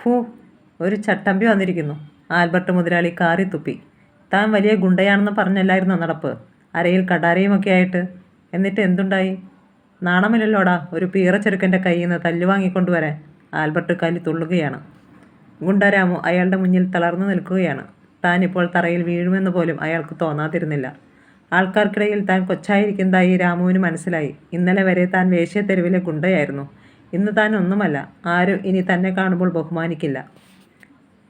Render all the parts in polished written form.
Who, ഒരു ചട്ടമ്പി വന്നിരിക്കുന്നു. Albert മുതലാളി കാറി തുപ്പി. താൻ വലിയ ഗുണ്ടയാണെന്ന് പറഞ്ഞല്ലായിരുന്നോ നടപ്പ്? അരയിൽ കടാരയുമൊക്കെ ആയിട്ട്. എന്നിട്ട് എന്തുണ്ടായി? നാണമില്ലല്ലോടാ ഒരു പീറച്ചെറുക്കൻ്റെ കയ്യിൽ നിന്ന് തല്ലു വാങ്ങിക്കൊണ്ടുവരാൻ. ആൽബർട്ട് കലി തുള്ളുകയാണ്. ഗുണ്ടരാമു അയാളുടെ മുന്നിൽ തളർന്നു നിൽക്കുകയാണ്. താൻ ഇപ്പോൾ തറയിൽ വീഴുമെന്ന് പോലും അയാൾക്ക് തോന്നാതിരുന്നില്ല. ആൾക്കാർക്കിടയിൽ താൻ കൊച്ചായിരിക്കുന്നതായി രാമുവിന് മനസ്സിലായി. ഇന്നലെ വരെ താൻ വേശ്യത്തെരുവിലെ ഗുണ്ടയായിരുന്നു. ഇന്ന് താൻ ഒന്നുമല്ല. ആരും ഇനി തന്നെ കാണുമ്പോൾ ബഹുമാനിക്കില്ല.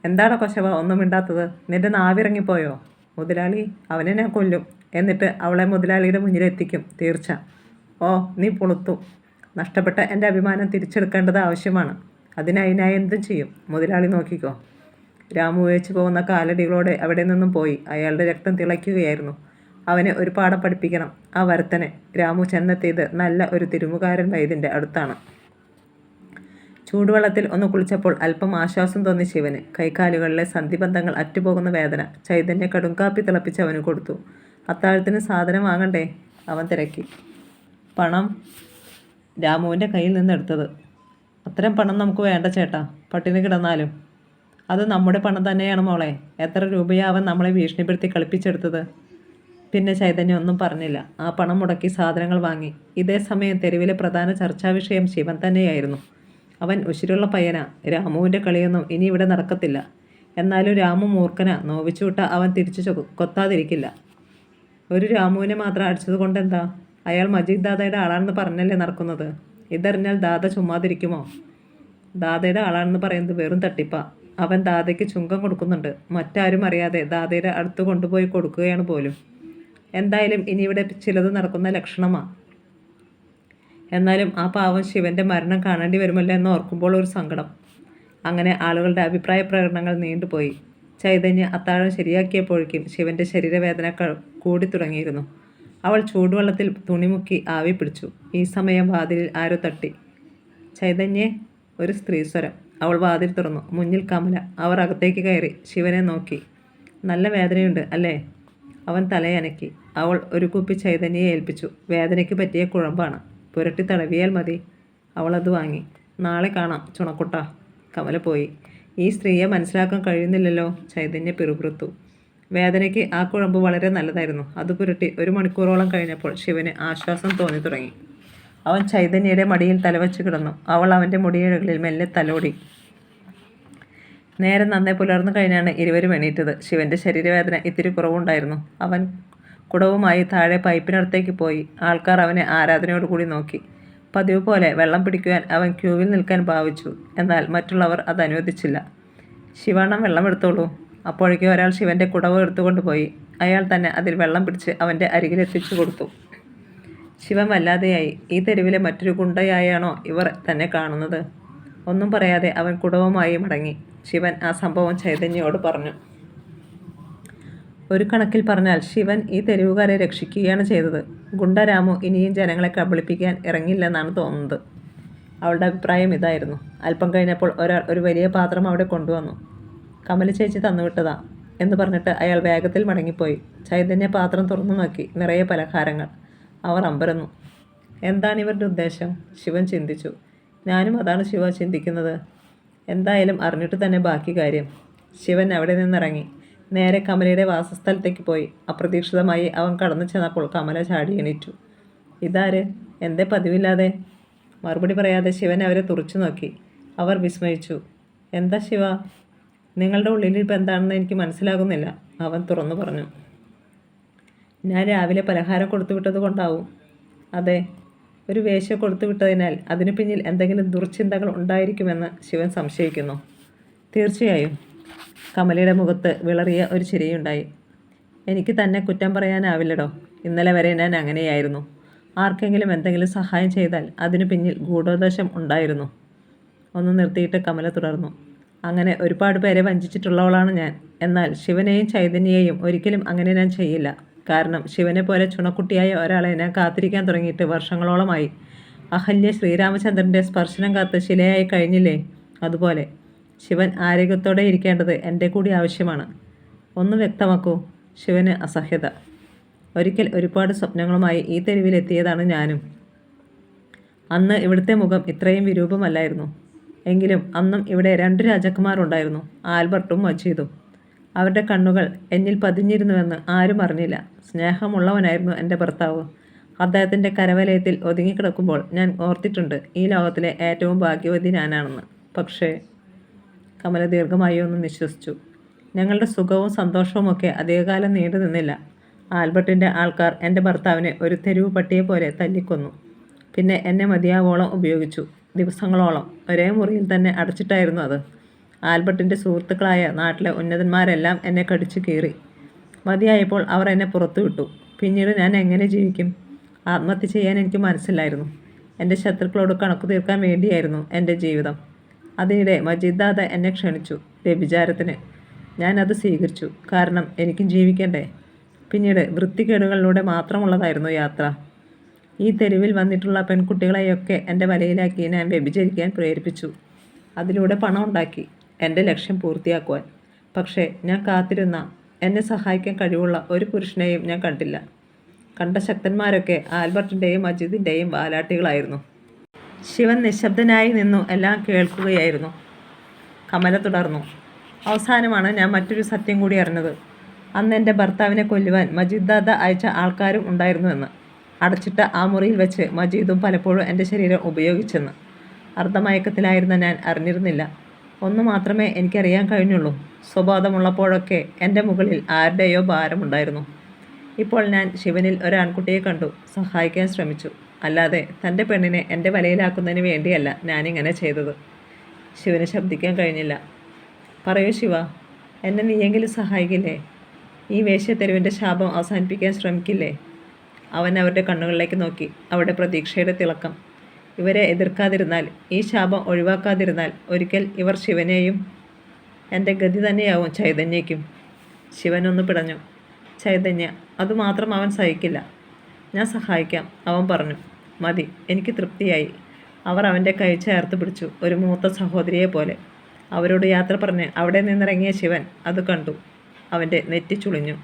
എന്താടാ കൊശവ ഒന്നും മിണ്ടാത്തത്? നിന്റെ നാവിറങ്ങിപ്പോയോ? മുതലാളി, അവനെ ഞാൻ കൊല്ലും. എന്നിട്ട് അവളെ മുതലാളിയുടെ മുന്നിലെത്തിക്കും, തീർച്ച. ഓ, നീ പുളുത്തു. നഷ്ടപ്പെട്ട എൻ്റെ അഭിമാനം തിരിച്ചെടുക്കേണ്ടത് ആവശ്യമാണ്. അതിനായി ഞാൻ എന്തും ചെയ്യും. മുതലാളി നോക്കിക്കോ. രാമു വേച്ചു പോകുന്ന കാലടികളോടെ അവിടെ നിന്നും പോയി. അയാളുടെ രക്തം തിളയ്ക്കുകയായിരുന്നു. അവനെ ഒരു പാഠം പഠിപ്പിക്കണം. ആ വരത്തനെ. രാമു ചെന്നെത്തിയത് നല്ല ഒരു തിരുമുകാരൻ വൈദ്യൻ്റെ അടുത്താണ്. ചൂടുവെള്ളത്തിൽ ഒന്ന് കുളിച്ചപ്പോൾ അല്പം ആശ്വാസം തോന്നി ശിവന്. കൈകാലുകളിലെ സന്ധിബന്ധങ്ങൾ അറ്റുപോകുന്ന വേദന. ചൈതന്യ കടുങ്കാപ്പി തിളപ്പിച്ച് അവന് കൊടുത്തു. അത്താഴത്തിന് സാധനം വാങ്ങണ്ടേ? അവൻ തിരക്കി. പണം രാമുവിൻ്റെ കയ്യിൽ നിന്നെടുത്തത്. അത്തരം പണം നമുക്ക് വേണ്ട ചേട്ടാ, പട്ടിണി കിടന്നാലും. അത് നമ്മുടെ പണം തന്നെയാണ് മോളെ. എത്ര രൂപയാ അവൻ നമ്മളെ ഭീഷണിപ്പെടുത്തി കളിപ്പിച്ചെടുത്തത്? പിന്നെ ചൈതന്യം ഒന്നും പറഞ്ഞില്ല. ആ പണം മുടക്കി സാധനങ്ങൾ വാങ്ങി. ഇതേ സമയം തെരുവിലെ പ്രധാന ചർച്ചാ വിഷയം ശിവൻ തന്നെയായിരുന്നു. അവൻ ഉശിരുള്ള പയ്യനാ. രാമുവിൻ്റെ കളിയൊന്നും ഇനി ഇവിടെ നടക്കത്തില്ല. എന്നാലും രാമു മൂർഖനാ. നോവിച്ചുവിട്ട അവൻ തിരിച്ചു കൊത്താതിരിക്കില്ല. ഒരു രാമുവിനെ മാത്രം അടിച്ചത് കൊണ്ടെന്താ? അയാൾ മജീദ് ദാദയുടെ ആളാണെന്ന് പറഞ്ഞല്ലേ നടക്കുന്നത്. ഇതറിഞ്ഞാൽ ദാദ ചുമ്മാതിരിക്കുമോ? ദാദയുടെ ആളാണെന്ന് പറയുന്നത് വെറും തട്ടിപ്പാ. അവൻ ദാദയ്ക്ക് ചുങ്കം കൊടുക്കുന്നുണ്ട്. മറ്റാരും അറിയാതെ ദാദയുടെ അടുത്ത് കൊണ്ടുപോയി കൊടുക്കുകയാണ് പോലും. എന്തായാലും ഇനി ഇവിടെ ചിലത് നടക്കുന്ന ലക്ഷണമാണ്. എന്നാലും ആ പാവം ശിവൻ്റെ മരണം കാണേണ്ടി വരുമല്ലോ എന്ന് ഓർക്കുമ്പോൾ ഒരു സങ്കടം. അങ്ങനെ ആളുകളുടെ അഭിപ്രായ പ്രകടനങ്ങൾ നീണ്ടുപോയി. ചൈതന്യ അത്താഴം ശരിയാക്കിയപ്പോഴേക്കും ശിവൻ്റെ ശരീരവേദന കൂടി തുടങ്ങിയിരുന്നു. അവൾ ചൂടുവെള്ളത്തിൽ തുണിമുക്കി ആവി പിടിച്ചു. ഈ സമയം വാതിലിൽ ആരോ തട്ടി. ചൈതന്യേ, ഒരു സ്ത്രീസ്വരം. അവൾ വാതിൽ തുറന്നു. മുന്നിൽ കമല. അവർ അകത്തേക്ക് കയറി. ശിവനെ നോക്കി. നല്ല വേദനയുണ്ട് അല്ലേ? അവൻ തലയനക്കി. അവൾ ഒരു കുപ്പി ചൈതന്യയെ ഏൽപ്പിച്ചു. വേദനയ്ക്ക് പറ്റിയ കുഴമ്പാണ്. പുരട്ടി തടവിയാൽ മതി. അവളത് വാങ്ങി. നാളെ കാണാം ചുണക്കുട്ട. കമല പോയി. ഈ സ്ത്രീയെ മനസ്സിലാക്കാൻ കഴിയുന്നില്ലല്ലോ. ചൈതന്യ പിറുപിറുത്തു. വേദനയ്ക്ക് ആ കുഴമ്പ് വളരെ നല്ലതായിരുന്നു. അത് പുരട്ടി 1 മണിക്കൂറോളം കഴിഞ്ഞപ്പോൾ ശിവന് ആശ്വാസം തോന്നി തുടങ്ങി. അവൻ ചൈതന്യയുടെ മടിയിൽ തലവച്ച് കിടന്നു. അവൾ അവൻ്റെ മുടിയിഴകളിൽ മെല്ലെ തലോടി. നേരം നന്നേ പുലർന്നു കഴിഞ്ഞാണ് ഇരുവരും എണീറ്റത്. ശിവൻ്റെ ശരീരവേദന ഇത്തിരി കുറവുണ്ടായിരുന്നു. അവൻ കുടവുമായി താഴെ പൈപ്പിനടുത്തേക്ക് പോയി. ആൾക്കാർ അവനെ ആരാധനയോടുകൂടി നോക്കി. പതിവ് പോലെ വെള്ളം പിടിക്കുവാൻ അവൻ ക്യൂവിൽ നിൽക്കാൻ ഭാവിച്ചു. എന്നാൽ മറ്റുള്ളവർ അത് അനുവദിച്ചില്ല. ശിവണ്ണം വെള്ളം എടുത്തോളൂ. അപ്പോഴേക്കും ഒരാൾ ശിവൻ്റെ കുടവ് എടുത്തുകൊണ്ട് പോയി. അയാൾ തന്നെ അതിൽ വെള്ളം പിടിച്ച് അവൻ്റെ അരികിലെത്തിച്ചു കൊടുത്തു. ശിവൻ വല്ലാതെയായി. ഈ തെരുവിലെ മറ്റൊരു ഗുണ്ടയായാണോ ഇവർ തന്നെ കാണുന്നത്? ഒന്നും പറയാതെ അവൻ കുടവുമായി മടങ്ങി. ശിവൻ ആ സംഭവം ചൈതന്യയോട് പറഞ്ഞു. ഒരു കണക്കിൽ പറഞ്ഞാൽ ശിവൻ ഈ തെരുവുകാരെ രക്ഷിക്കുകയാണ് ചെയ്തത്. ഗുണ്ടരാമു ഇനിയും ജനങ്ങളെ കബളിപ്പിക്കാൻ ഇറങ്ങില്ലെന്നാണ് തോന്നുന്നത്. അവളുടെ അഭിപ്രായം ഇതായിരുന്നു. അല്പം കഴിഞ്ഞപ്പോൾ ഒരാൾ ഒരു വലിയ പാത്രം അവിടെ കൊണ്ടുവന്നു. കമല ചേച്ചി തന്നുവിട്ടതാ എന്ന് പറഞ്ഞിട്ട് അയാൾ വേഗത്തിൽ മടങ്ങിപ്പോയി. ചൈതന്യ പാത്രം തുറന്നു നോക്കി. നിറയെ പലഹാരങ്ങൾ. അവർ അമ്പരന്നു. എന്താണ് ഇവരുടെ ഉദ്ദേശം? ശിവൻ ചിന്തിച്ചു. ഞാനും അതാണ് ശിവ ചിന്തിക്കുന്നത്. എന്തായാലും അറിഞ്ഞിട്ട് തന്നെ ബാക്കി കാര്യം. ശിവൻ അവിടെ നിന്നിറങ്ങി. നേരെ കമലയുടെ വാസസ്ഥലത്തേക്ക് പോയി. അപ്രതീക്ഷിതമായി അവൻ കടന്നു ചെന്നപ്പോൾ കമല ചാടി എണീറ്റു. ഇതാര്? എന്തേ പതിവില്ലാതെ? മറുപടി പറയാതെ ശിവൻ അവരെ തുറച്ചു നോക്കി. അവർ വിസ്മയിച്ചു. എന്താ ശിവ, നിങ്ങളുടെ ഉള്ളിൽ ഇപ്പം എന്താണെന്ന് എനിക്ക് മനസ്സിലാകുന്നില്ല. അവൻ തുറന്നു പറഞ്ഞു. ഞാൻ രാവിലെ പലഹാരം കൊടുത്തു വിട്ടത് കൊണ്ടാവും. അതെ, ഒരു വേശ്യ കൊടുത്തു വിട്ടതിനാൽ അതിനു പിന്നിൽ എന്തെങ്കിലും ദുർചിന്തകൾ ഉണ്ടായിരിക്കുമെന്ന് ശിവൻ സംശയിക്കുന്നു. തീർച്ചയായും. കമലയുടെ മുഖത്ത് വിളറിയ ഒരു ചിരിയുണ്ടായി. എനിക്ക് തന്നെ കുറ്റം പറയാനാവില്ലടോ. ഇന്നലെ വരെ ഞാൻ അങ്ങനെയായിരുന്നു. ആർക്കെങ്കിലും എന്തെങ്കിലും സഹായം ചെയ്താൽ അതിനു പിന്നിൽ ഗൂഢോദ്ദേശം ഉണ്ടായിരുന്നു. ഒന്ന് നിർത്തിയിട്ട് കമല തുടർന്നു. അങ്ങനെ ഒരുപാട് പേരെ വഞ്ചിച്ചിട്ടുള്ളവളാണ് ഞാൻ. എന്നാൽ ശിവനെയും ചൈതന്യയെയും ഒരിക്കലും അങ്ങനെ ഞാൻ ചെയ്യില്ല. കാരണം ശിവനെ പോലെ ചുണക്കുട്ടിയായ ഒരാളെ ഞാൻ കാത്തിരിക്കാൻ തുടങ്ങിയിട്ട് വർഷങ്ങളോളമായി. അഹല്യ ശ്രീരാമചന്ദ്രൻ്റെ സ്പർശനം കാത്ത് ശിലയായി കഴിഞ്ഞില്ലേ? അതുപോലെ ശിവൻ ആരോഗ്യത്തോടെ ഇരിക്കേണ്ടത് എൻ്റെ കൂടി ആവശ്യമാണ്. ഒന്ന് വ്യക്തമാക്കൂ. ശിവന് അസഹ്യത. ഒരിക്കൽ ഒരുപാട് സ്വപ്നങ്ങളുമായി ഈ തെരുവിലെത്തിയതാണ് ഞാനും. അന്ന് ഇവിടുത്തെ മുഖം ഇത്രയും വിരൂപമല്ലായിരുന്നു. എങ്കിലും അന്നും ഇവിടെ 2 രാജകുമാരുണ്ടായിരുന്നു, ആൽബർട്ടും മജീദും. അവരുടെ കണ്ണുകൾ എന്നിൽ പതിഞ്ഞിരുന്നുവെന്ന് ആരും അറിഞ്ഞില്ല. സ്നേഹമുള്ളവനായിരുന്നു എൻ്റെ ഭർത്താവ്. അദ്ദേഹത്തിൻ്റെ കരവലയത്തിൽ ഒതുങ്ങിക്കിടക്കുമ്പോൾ ഞാൻ ഓർത്തിട്ടുണ്ട്, ഈ ലോകത്തിലെ ഏറ്റവും ഭാഗ്യവതി ഞാനാണെന്ന്. പക്ഷേ കമല ദീർഘമായി ഒന്ന് നിശ്വസിച്ചു. ഞങ്ങളുടെ സുഖവും സന്തോഷവുമൊക്കെ അധികകാലം നീണ്ടു നിന്നില്ല. ആൽബർട്ടിൻ്റെ ആൾക്കാർ എൻ്റെ ഭർത്താവിനെ ഒരു തെരുവ് പട്ടിയെപ്പോലെ തല്ലിക്കൊന്നു. പിന്നെ എന്നെ മതിയാവോളം ഉപയോഗിച്ചു. ദിവസങ്ങളോളം ഒരേ മുറിയിൽ തന്നെ അടച്ചിട്ടായിരുന്നു അത്. ആൽബർട്ടിൻ്റെ സുഹൃത്തുക്കളായ നാട്ടിലെ ഉന്നതന്മാരെല്ലാം എന്നെ കടിച്ചു കീറി. മതിയായപ്പോൾ അവർ എന്നെ പുറത്തുവിട്ടു. പിന്നീട് ഞാൻ എങ്ങനെ ജീവിക്കും? ആത്മഹത്യ ചെയ്യാൻ എനിക്ക് മനസ്സിലായിരുന്നു. എൻ്റെ ശത്രുക്കളോട് കണക്കു തീർക്കാൻ വേണ്ടിയായിരുന്നു എൻ്റെ ജീവിതം. അതിനിടെ മജീദ് ദാദ എന്നെ ക്ഷണിച്ചു വ്യഭിചാരത്തിന്. ഞാൻ അത് സ്വീകരിച്ചു. കാരണം എനിക്കും ജീവിക്കണ്ടേ. പിന്നീട് വൃത്തികേടുകളിലൂടെ മാത്രമുള്ളതായിരുന്നു യാത്ര. ഈ തെരുവിൽ വന്നിട്ടുള്ള പെൺകുട്ടികളെയൊക്കെ എൻ്റെ വലയിലാക്കി ഞാൻ വ്യഭിചരിക്കാൻ പ്രേരിപ്പിച്ചു. അതിലൂടെ പണം ഉണ്ടാക്കി എൻ്റെ ലക്ഷ്യം പൂർത്തിയാക്കുവാൻ. പക്ഷേ ഞാൻ കാത്തിരുന്ന, എന്നെ സഹായിക്കാൻ കഴിവുള്ള ഒരു പുരുഷനെയും ഞാൻ കണ്ടില്ല. കണ്ട ശക്തന്മാരൊക്കെ ആൽബർട്ടിൻ്റെയും മജീദിൻ്റെയും വാലാട്ടികളായിരുന്നു. ശിവൻ നിശബ്ദനായി നിന്നു എല്ലാം കേൾക്കുകയായിരുന്നു. കമല തുടർന്നു. അവസാനമാണ് ഞാൻ മറ്റൊരു സത്യം കൂടി അറിഞ്ഞത്. അന്ന് എൻ്റെ ഭർത്താവിനെ കൊല്ലുവാൻ മജീദ് ദാദ അയച്ച ആൾക്കാരും ഉണ്ടായിരുന്നുവെന്ന്. അടച്ചിട്ട ആ മുറിയിൽ വെച്ച് മജീദും പലപ്പോഴും എൻ്റെ ശരീരം ഉപയോഗിച്ചെന്ന്. അർദ്ധമയക്കത്തിലായിരുന്ന ഞാൻ അറിഞ്ഞിരുന്നില്ല. ഒന്ന് മാത്രമേ എനിക്കറിയാൻ കഴിഞ്ഞുള്ളൂ. സ്വബോധമുള്ളപ്പോഴൊക്കെ എൻ്റെ മുകളിൽ ആരുടെയോ ഭാരമുണ്ടായിരുന്നു. ഇപ്പോൾ ഞാൻ ശിവനിൽ ഒരാൺകുട്ടിയെ കണ്ടു, സഹായിക്കാൻ ശ്രമിച്ചു. അല്ലാതെ തൻ്റെ പെണ്ണിനെ എൻ്റെ വലയിലാക്കുന്നതിന് വേണ്ടിയല്ല ഞാനിങ്ങനെ ചെയ്തത്. ശിവന് ശബ്ദിക്കാൻ കഴിഞ്ഞില്ല. പറയൂ ശിവ, എന്നെ നീയെങ്കിലും സഹായിക്കില്ലേ? ഈ വേശ്യത്തെരുവിൻ്റെ ശാപം അവസാനിപ്പിക്കാൻ ശ്രമിക്കില്ലേ? അവൻ അവരുടെ കണ്ണുകളിലേക്ക് നോക്കി. അവിടെ പ്രതീക്ഷയുടെ തിളക്കം. ഇവരെ എതിർക്കാതിരുന്നാൽ, ഈ ശാപം ഒഴിവാക്കാതിരുന്നാൽ ഒരിക്കൽ ഇവർ ശിവനെയും, എൻ്റെ ഗതി തന്നെയാവും ചൈതന്യയ്ക്കും. ശിവനൊന്ന് പിടഞ്ഞു. ചൈതന്യ, അതുമാത്രം അവൻ സഹിക്കില്ല. ഞാൻ സഹായിക്കാം, അവൻ പറഞ്ഞു. മതി, എനിക്ക് തൃപ്തിയായി. അവർ അവൻ്റെ കൈ ചേർത്ത് പിടിച്ചു, ഒരു മൂത്ത സഹോദരിയെ പോലെ. അവരോട് യാത്ര പറഞ്ഞ് അവിടെ നിന്നിറങ്ങിയ ശിവൻ അത് കണ്ടു. അവൻ്റെ നെറ്റി ചുളിഞ്ഞു.